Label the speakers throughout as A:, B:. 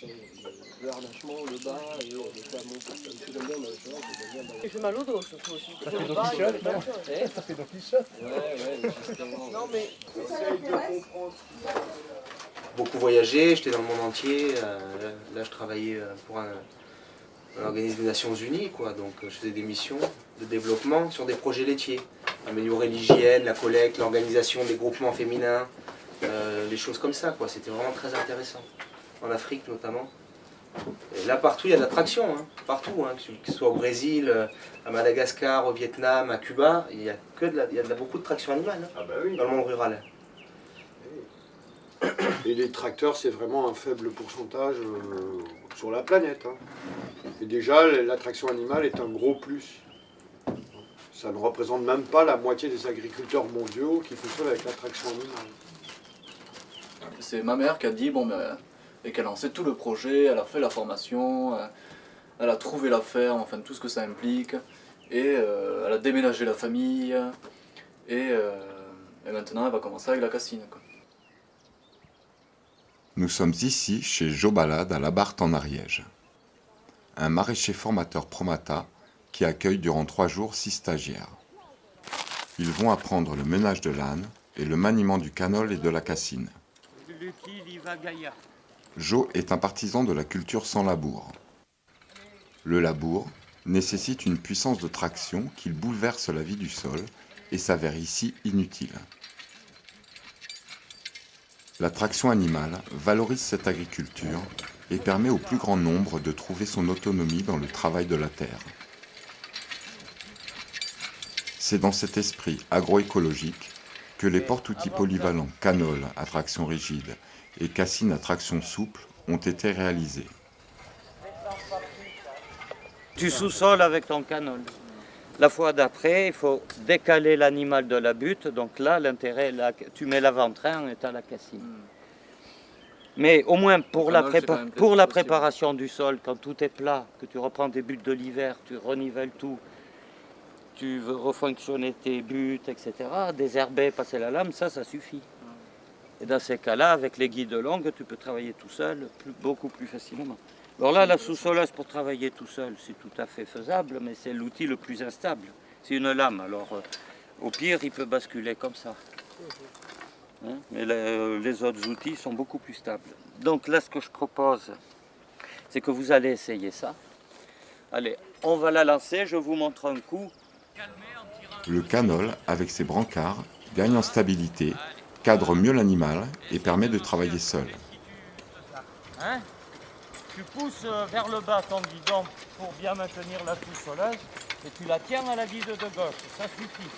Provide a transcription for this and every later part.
A: Le harnachement, le bas et le faire monter. J'aime bien,
B: Il fait mal au dos surtout aussi.
A: Ça fait donc quichotte, non? Ça fait donc quichotte. Ouais, justement. Non mais, essaye de comprendre.
C: Beaucoup voyagé, j'étais dans le monde entier. Là, je travaillais pour un organisme des Nations Unies, quoi. Donc, je faisais des missions de développement sur des projets laitiers. Améliorer l'hygiène, la collecte, l'organisation des groupements féminins, des choses comme ça, quoi. C'était vraiment très intéressant. En Afrique, notamment. Et là, partout, il y a de l'attraction, hein. Partout, hein. Que ce soit au Brésil, à Madagascar, au Vietnam, à Cuba, il y a beaucoup de traction animale, hein,
D: ah bah oui.
C: dans le monde rural.
D: Et les tracteurs, c'est vraiment un faible pourcentage sur la planète. Hein. Et déjà, l'attraction animale est un gros plus. Ça ne représente même pas la moitié des agriculteurs mondiaux qui fonctionnent avec l'attraction animale.
E: C'est ma mère qui a dit, bon ben, et qu'elle a lancé tout le projet, elle a fait la formation, elle a trouvé la ferme, enfin tout ce que ça implique, et elle a déménagé la famille, et maintenant elle va commencer avec la cassine, quoi.
F: Nous sommes ici chez Jo Balade à La Barthe en Ariège. Un maraîcher formateur Promata qui accueille durant 3 jours 6 stagiaires. Ils vont apprendre le menage de l'âne et le maniement du canol et de la cassine. Jo est un partisan de la culture sans labour. Le labour nécessite une puissance de traction qui bouleverse la vie du sol et s'avère ici inutile. La traction animale valorise cette agriculture et permet au plus grand nombre de trouver son autonomie dans le travail de la terre. C'est dans cet esprit agroécologique que les porte-outils polyvalents canol à traction rigide et cassine à traction souple ont été réalisés.
G: Tu sous-soles avec ton canol. La fois d'après, il faut décaler l'animal de la butte. Donc là, l'intérêt, tu mets l'avant-train et tu as la cassine. Mais au moins pour la préparation du sol, quand tout est plat, que tu reprends tes buttes de l'hiver, tu renivelles tout, tu veux refonctionner tes buttes, etc., désherber, passer la lame, ça suffit. Et dans ces cas-là, avec les guides longues, tu peux travailler tout seul, beaucoup plus facilement. Alors là, la sous-soleuse pour travailler tout seul, c'est tout à fait faisable, mais c'est l'outil le plus instable. C'est une lame, alors au pire, il peut basculer comme ça. Hein? Mais les autres outils sont beaucoup plus stables. Donc là, ce que je propose, c'est que vous allez essayer ça. Allez, on va la lancer, je vous montre un coup.
F: Le canol, avec ses brancards, gagne en stabilité, cadre mieux l'animal et permet de travailler seul.
G: Hein? Tu pousses vers le bas ton guidon pour bien maintenir la sous-soleuse et tu la tiens à la guide de gauche, ça suffit.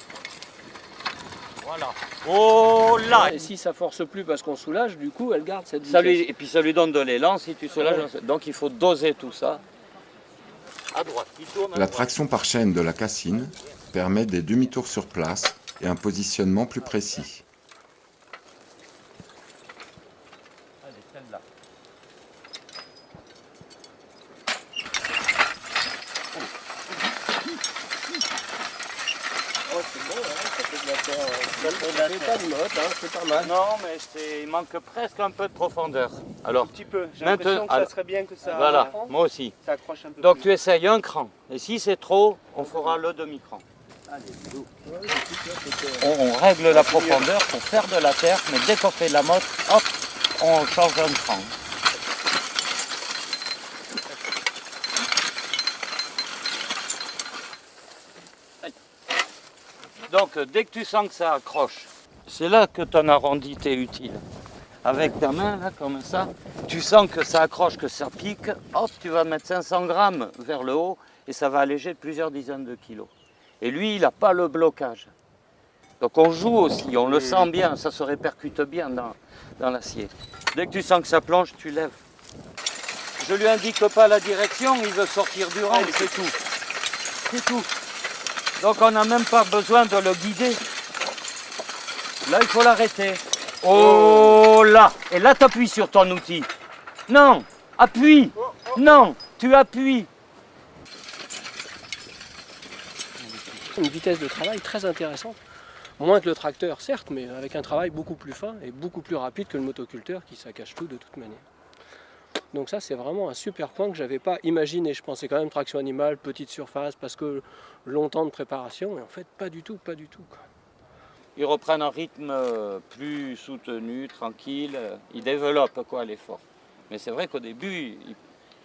G: Voilà. Oh là!
A: Et si ça force plus parce qu'on soulage, du coup, elle garde cette
G: Ça
A: vitesse.
G: et puis ça lui donne de l'élan si tu soulages. Donc il faut doser tout ça. À droite.
F: La traction par chaîne de la cassine permet des demi-tours sur place et un positionnement plus précis.
G: Allez, celle-là.
A: Oh, c'est bon, hein, ça fait de la terre. C'est pas de mode, hein, c'est pas mal.
G: Non, mais il manque presque un peu de profondeur. Alors,
A: Un petit peu. J'ai
G: maintenant,
A: l'impression que ça serait bien que ça,
G: voilà, moi aussi.
A: ça accroche un peu.
G: Donc
A: plus.
G: tu essayes un cran. Et si c'est trop, on fera le demi-cran. On règle la profondeur pour faire de la terre, mais dès qu'on fait de la motte, hop, on change un cran. Donc dès que tu sens que ça accroche, c'est là que ton arrondi t'est utile. Avec ta main, là, comme ça, tu sens que ça accroche, que ça pique, hop, tu vas mettre 500 grammes vers le haut et ça va alléger de plusieurs dizaines de kilos. Et lui, il n'a pas le blocage. Donc on joue aussi, on le sent bien, ça se répercute bien dans l'acier. Dès que tu sens que ça plonge, tu lèves. Je lui indique pas la direction, il veut sortir du rang, c'est tout. C'est tout. Donc on n'a même pas besoin de le guider. Là, il faut l'arrêter. Oh là! Et là, tu appuies sur ton outil. Non! Appuie! Non! Tu appuies!
A: Une vitesse de travail très intéressante. Moins que le tracteur, certes, mais avec un travail beaucoup plus fin et beaucoup plus rapide que le motoculteur qui saccage tout de toute manière. Donc ça, c'est vraiment un super point que je n'avais pas imaginé. Je pensais quand même traction animale, petite surface, parce que longtemps de préparation, et en fait, pas du tout, pas du tout, quoi.
G: Ils reprennent un rythme plus soutenu, tranquille. Ils développent quoi l'effort. Mais c'est vrai qu'au début,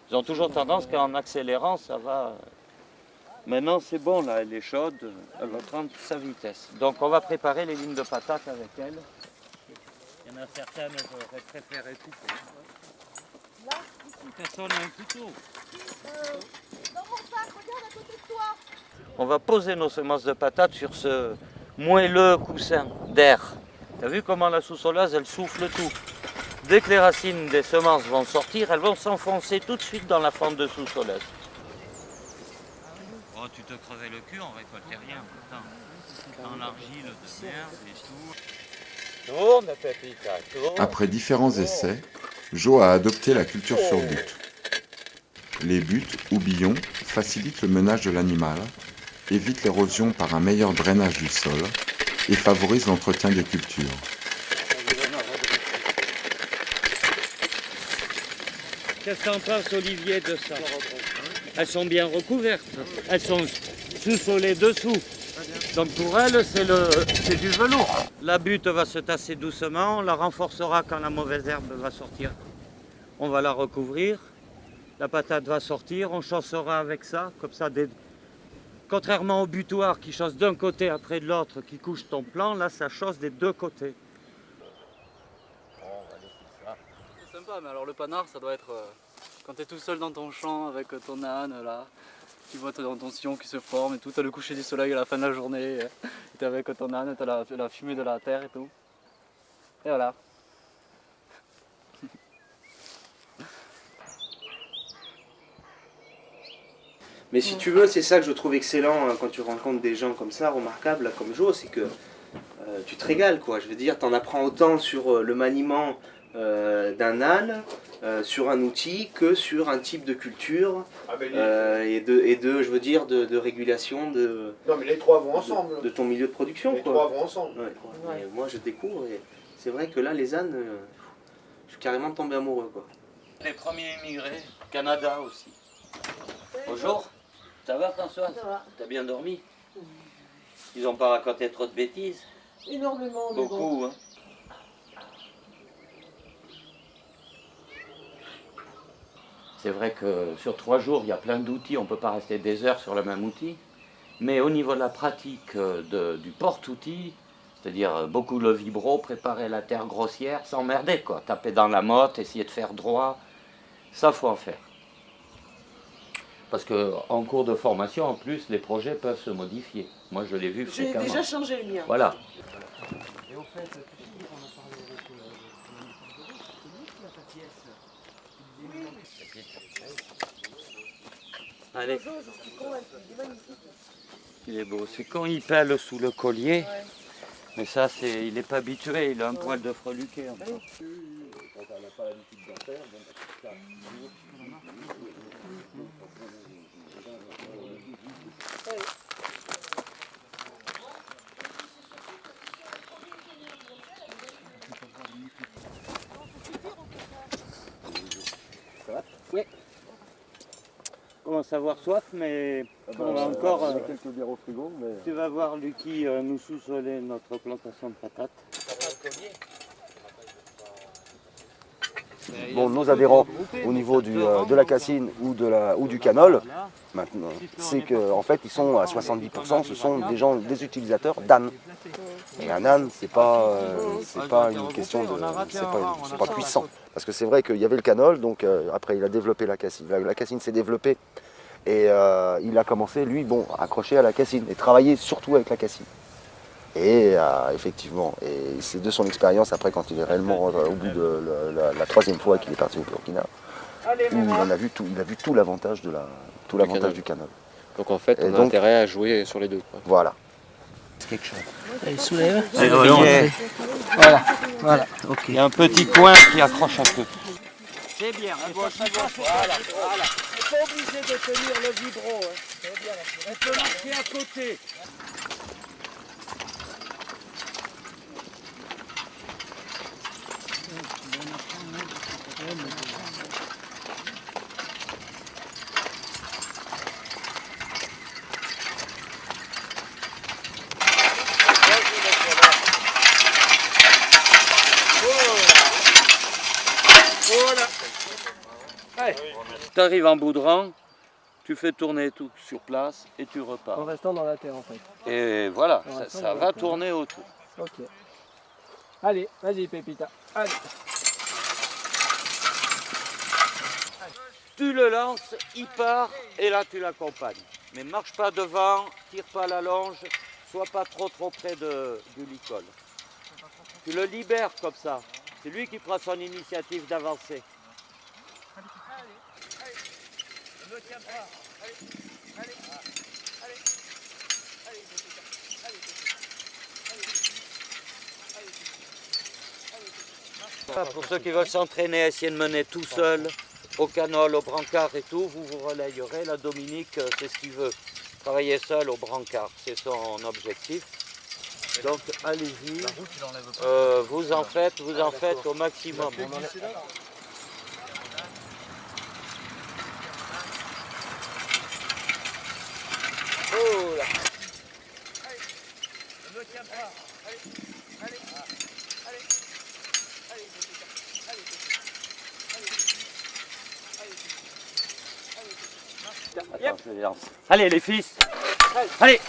G: ils ont toujours tendance qu'en accélérant, ça va. Maintenant, c'est bon, là, elle est chaude, elle va prendre sa vitesse. Donc, on va préparer les lignes de patates avec elle. Il y en a certaines, j'aurais préféré couper.
H: Là,
G: Personne n'a un couteau.
H: dans mon sac, regarde à côté de toi.
G: On va poser nos semences de patates sur ce moelleux coussin d'air. Tu as vu comment la sous-soleuse, elle souffle tout. Dès que les racines des semences vont sortir, elles vont s'enfoncer tout de suite dans la fente de sous-soleuse. Oh, tu te crevais le cul, on récoltait rien. Dans l'argile de merde et tout. Tourne, Pépita, tourne.
F: Après différents essais, Jo a adopté la culture sur butte. Les buttes ou billons facilitent le menage de l'animal, évitent l'érosion par un meilleur drainage du sol et favorisent l'entretien des cultures.
G: Qu'est-ce que t'en penses, Olivier, de ça? Elles sont bien recouvertes. Elles sont sous-solées dessous. Donc pour elles, c'est du velours. La butte va se tasser doucement, on la renforcera quand la mauvaise herbe va sortir. On va la recouvrir, la patate va sortir, on chassera avec ça, comme ça. Contrairement au butoir qui chasse d'un côté après de l'autre, qui couche ton plan, là ça chasse des deux côtés.
E: C'est sympa, mais alors le panard, ça doit être quand tu es tout seul dans ton champ avec ton âne là. Tu vois dans ton sillon qui se forme et tout, t'as le coucher du soleil à la fin de la journée, t'es avec ton âne, t'as la fumée de la terre et tout. Et voilà.
C: Mais si tu veux, c'est ça que je trouve excellent hein, quand tu rencontres des gens comme ça, remarquables, là, comme Jo, c'est que tu te régales, quoi. Je veux dire, t'en apprends autant sur le maniement d'un âne, sur un outil, que sur un type de culture, et de, je veux dire, de régulation de...
D: Non mais les trois vont ensemble.
C: De ton milieu de production,
D: Les
C: quoi.
D: trois vont ensemble.
C: Ouais. Et moi, je découvre, et c'est vrai que là, les ânes, je suis carrément tombé amoureux, quoi.
G: Les premiers immigrés, Canada aussi. Bonjour. Ça va, Françoise?
B: Ça va.
G: T'as bien dormi? Ils n'ont pas raconté trop de bêtises?
B: Énormément, mais bon.
G: Beaucoup, hein. C'est vrai que sur 3 jours, il y a plein d'outils, on ne peut pas rester des heures sur le même outil. Mais au niveau de la pratique du porte-outil, c'est-à-dire beaucoup le vibro, préparer la terre grossière, s'emmerder, quoi. Taper dans la motte, essayer de faire droit, ça faut en faire. Parce qu'en cours de formation, en plus, les projets peuvent se modifier. Moi, je l'ai vu
B: J'ai
G: fréquemment.
B: déjà changé le mien.
G: Voilà.
C: Et au fait, tu sais, on a parlé avec
G: Allez. Il est beau. C'est quand il pèle sous le collier.
B: Ouais.
G: Mais ça, il n'est pas habitué. Il a un poil de freluquet encore. Oui. On commence à avoir soif, mais on va encore...
D: quelques bières au frigo, mais...
G: Tu vas voir Lucky nous sous-soler notre plantation de patates.
I: Bon, nos adhérents au niveau de la cassine ou du canol, maintenant, c'est qu'en fait, ils sont à 70%, ce sont des utilisateurs d'ânes. Et un âne, c'est pas une question de... c'est pas puissant. Parce que c'est vrai qu'il y avait le canol, donc après il a développé la cassine. La cassine s'est développée et il a commencé, lui, bon, à accrocher à la cassine et travailler surtout avec la cassine. Et effectivement, et c'est de son expérience après quand il est réellement au bout de la 3e fois qu'il est parti au Burkina, où il a vu tout l'avantage du canal.
J: Donc en fait, on a intérêt à jouer sur les deux, quoi.
I: Voilà.
G: Quelque chose.
B: Il soulève.
G: Voilà. Okay. Il y a un petit coin qui accroche un peu. C'est bien. Voilà. Tu n'es pas obligé de tenir le vibro. Hein. On peut marcher à côté. Voilà. Allez. Tu arrives en bout de rang, tu fais tourner tout sur place et tu repars.
A: En restant dans la terre en fait.
G: Et voilà,
A: En restant
G: ça
A: dans la
G: va
A: terre.
G: tourner autour.
A: Ok. Allez, vas-y Pépita. Allez.
G: Tu le lances, il part et là tu l'accompagnes. Mais marche pas devant, tire pas la longe, sois pas trop près du licol. Tu le libères comme ça. C'est lui qui prend son initiative d'avancer. Pour ceux qui veulent s'entraîner à essayer de mener tout seul, au canol, au brancard et tout, vous vous relayerez. Là, Dominique, c'est ce qu'il veut. Travailler seul au brancard, c'est son objectif. Donc allez-y, vous en faites au maximum. Oh là. Attends, je les lance. Allez les fils, allez.